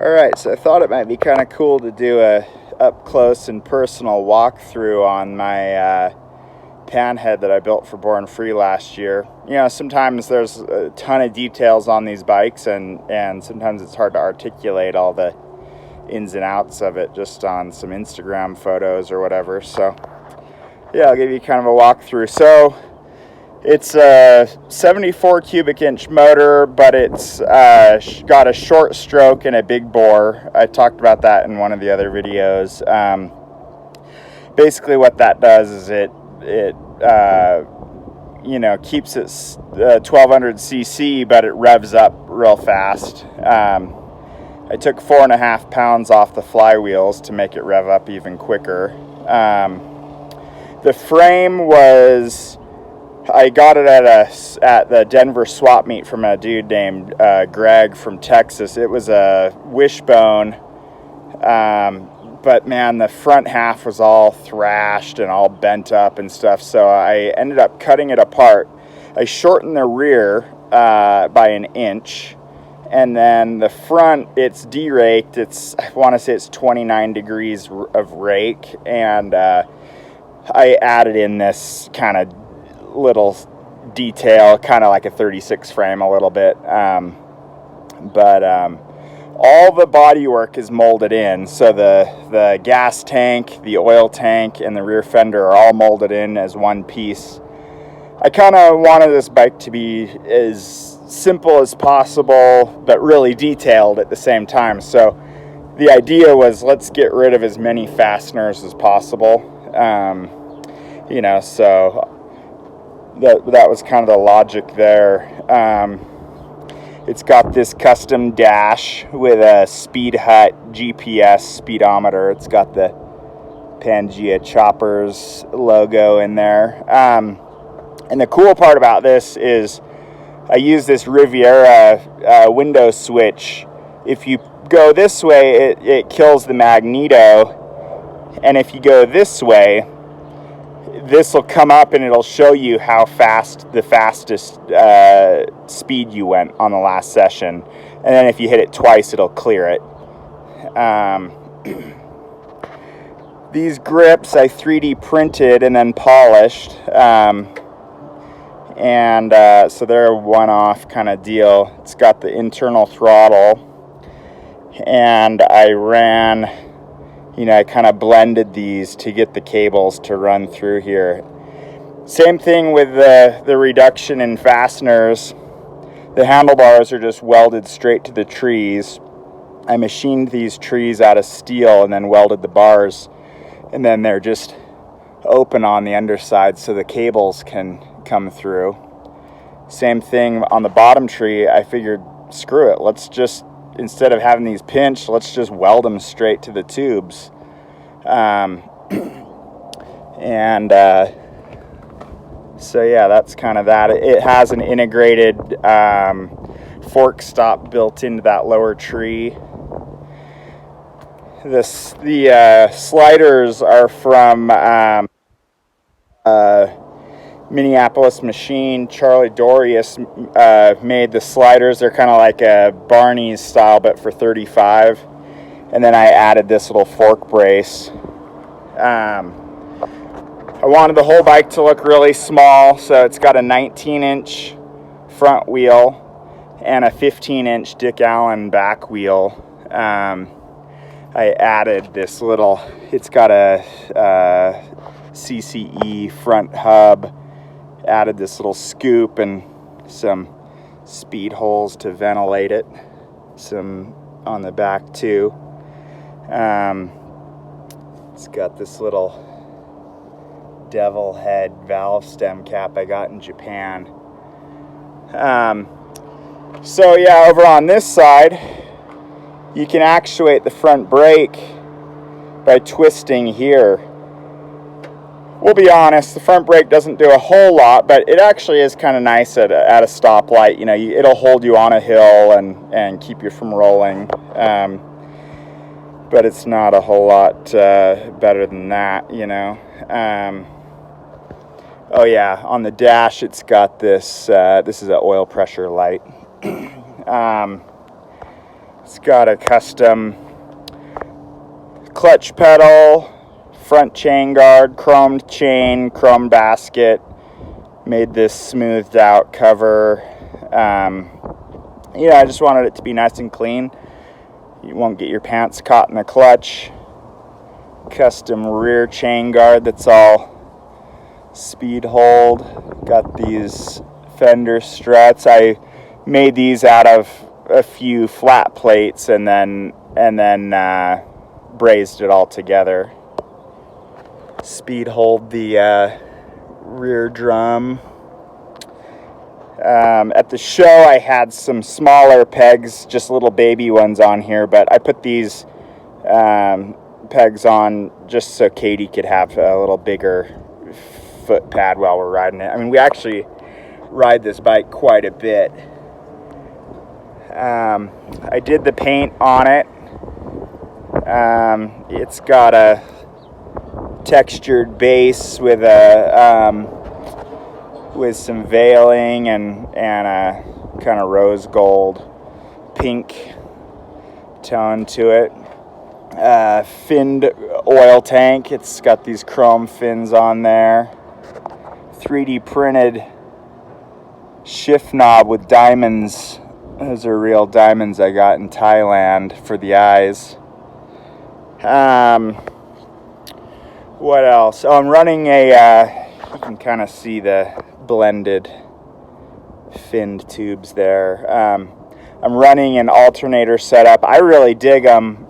Alright, so I thought it might be kind of cool to do a up close and personal walkthrough on my Panhead that I built for Born Free last year. You know, sometimes there's a ton of details on these bikes, and sometimes it's hard to articulate all the ins and outs of it just on some Instagram photos or whatever. So yeah, I'll give you kind of a walkthrough. So it's a 74 cubic inch motor, but it's got a short stroke and a big bore. I talked about that in one of the other videos. Basically what that does is it you know, keeps it 1200 cc, but it revs up real fast. I took 4.5 pounds off the flywheels to make it rev up even quicker. The frame was, I got it at the Denver swap meet from a dude named Greg from Texas. It was a wishbone, but man, the front half was all thrashed and all bent up and stuff, so I ended up cutting it apart. I shortened the rear by 1 inch, and then the front, it's deraked. I want to say it's 29 degrees of rake, and I added in this kind of little detail, kind of like a 36 frame a little bit, but all the bodywork is molded in. So the gas tank, the oil tank, and the rear fender are all molded in as one piece. I kind of wanted this bike to be as simple as possible, but really detailed at the same time. So the idea was, let's get rid of as many fasteners as possible. You know, so that was kind of the logic there. It's got this custom dash with a Speed Hut GPS speedometer. It's got the Pangea Choppers logo in there. And the cool part about this is I use this Riviera window switch. If you go this way, it kills the magneto. And if you go this way, this will come up and it'll show you how fast the fastest speed you went on the last session. And then if you hit it twice, it'll clear it. These grips I 3D printed and then polished. So they're a one-off kind of deal. It's got the internal throttle. And I ran, you know, I kind of blended these to get the cables to run through here. Same thing with the reduction in fasteners. The handlebars are just welded straight to the trees. I machined these trees out of steel and then welded the bars. And then they're just open on the underside so the cables can come through. Same thing on the bottom tree. I figured, screw it, let's just, instead of having these pinched, let's just weld them straight to the tubes. So yeah, that's kind of that. It has an integrated fork stop built into that lower tree. The sliders are from Minneapolis machine. Charlie Dorius made the sliders. They're kind of like a Barney's style, but for 35. And then I added this little fork brace. I wanted the whole bike to look really small, so it's got a 19-inch front wheel and a 15-inch Dick Allen back wheel. I added this little, it's got a CCE front hub, added this little scoop and some speed holes to ventilate it, some on the back too. It's got this little devil head valve stem cap I got in Japan. So yeah, over on this side, you can actuate the front brake by twisting here. We'll be honest, the front brake doesn't do a whole lot, but it actually is kind of nice at a stoplight. You know, it'll hold you on a hill and keep you from rolling. But it's not a whole lot better than that, you know. Oh yeah, on the dash it's got this, this is an oil pressure light. It's got a custom clutch pedal, front chain guard, chromed chain, chrome basket. Made this smoothed out cover. I just wanted it to be nice and clean. You won't get your pants caught in the clutch. Custom rear chain guard that's all speed hold. Got these fender struts. I made these out of a few flat plates and then brazed it all together. Speed hold the rear drum. At the show I had some smaller pegs, just little baby ones on here, but I put these pegs on just so Katie could have a little bigger foot pad while we're riding it. I mean, we actually ride this bike quite a bit. I did the paint on it. It's got a textured base with some veiling and a kind of rose gold pink tone to it. Finned oil tank. It's got these chrome fins on there. 3D printed shift knob with diamonds. Those are real diamonds I got in Thailand for the eyes. What else? Oh, I'm running you can kind of see the blended finned tubes there. I'm running an alternator setup. I really dig them.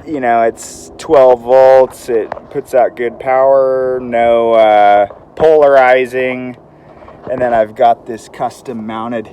It's 12 volts. It puts out good power, no polarizing. And then I've got this custom mounted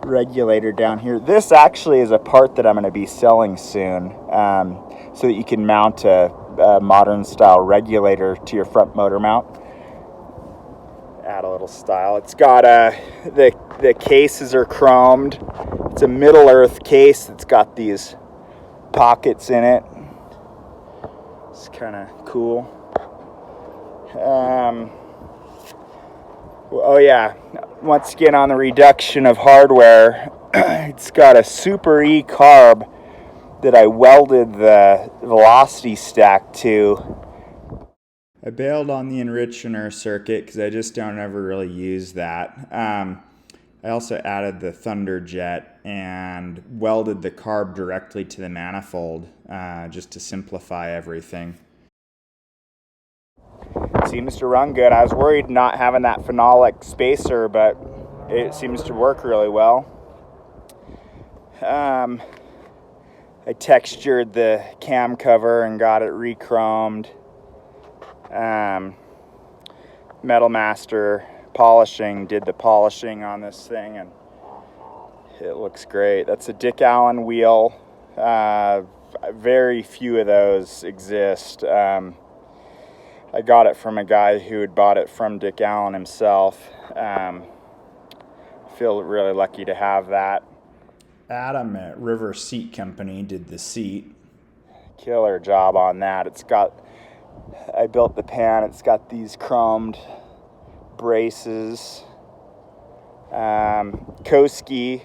regulator down here. This actually is a part that I'm going to be selling soon, so that you can mount a modern style regulator to your front motor mount. Add a little style. It's got the cases are chromed. It's a Middle Earth case that's got these pockets in it. It's kind of cool. Oh yeah, once again on the reduction of hardware, it's got a Super E carb that I welded the velocity stack to. I bailed on the enricher circuit because I just don't ever really use that. I also added the Thunder Jet and welded the carb directly to the manifold just to simplify everything. Seems to run good. I was worried not having that phenolic spacer, but it seems to work really well. I textured the cam cover and got it re-chromed. Metal Master Polishing did the polishing on this thing, and it looks great. That's a Dick Allen wheel. Very few of those exist. I got it from a guy who had bought it from Dick Allen himself. Feel really lucky to have that. Adam at River Seat Company did the seat. Killer job on that. I built the pan. It's got these chromed braces. Koski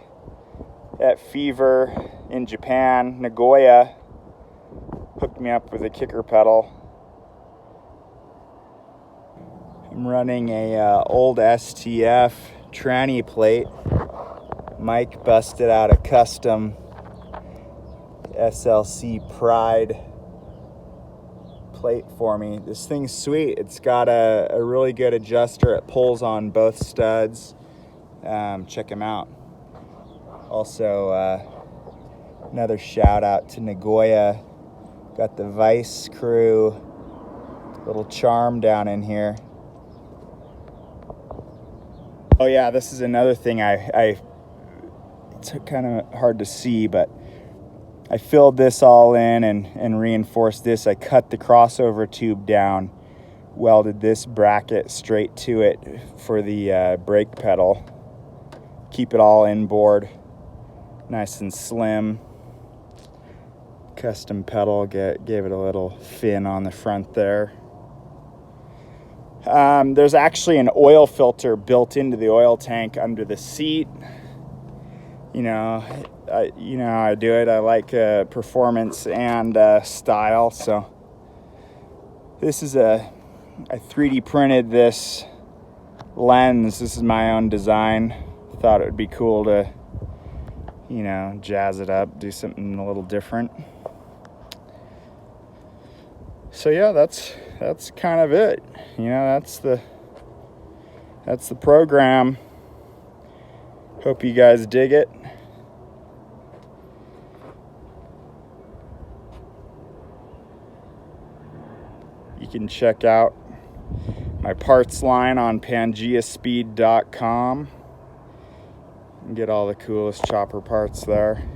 at Fever in Japan, Nagoya, hooked me up with a kicker pedal. I'm running a old STF tranny plate. Mike busted out a custom SLC Pride plate for me. This thing's sweet. It's got a really good adjuster. It pulls on both studs. Check them out. Also, another shout out to Nagoya. Got the Vice crew. Little charm down in here. Oh yeah, this is another thing it's kind of hard to see, but I filled this all in and reinforced this. I cut the crossover tube down, welded this bracket straight to it for the brake pedal. Keep it all inboard, nice and slim. Custom pedal, gave it a little fin on the front there. There's actually an oil filter built into the oil tank under the seat. you know, you know how I do it. I like performance and style. So this is I 3D printed this lens. This is my own design. Thought it would be cool to, you know, jazz it up, do something a little different. So yeah, that's kind of it. You know, that's the program. Hope you guys dig it. You can check out my parts line on Pangeaspeed.com and get all the coolest chopper parts there.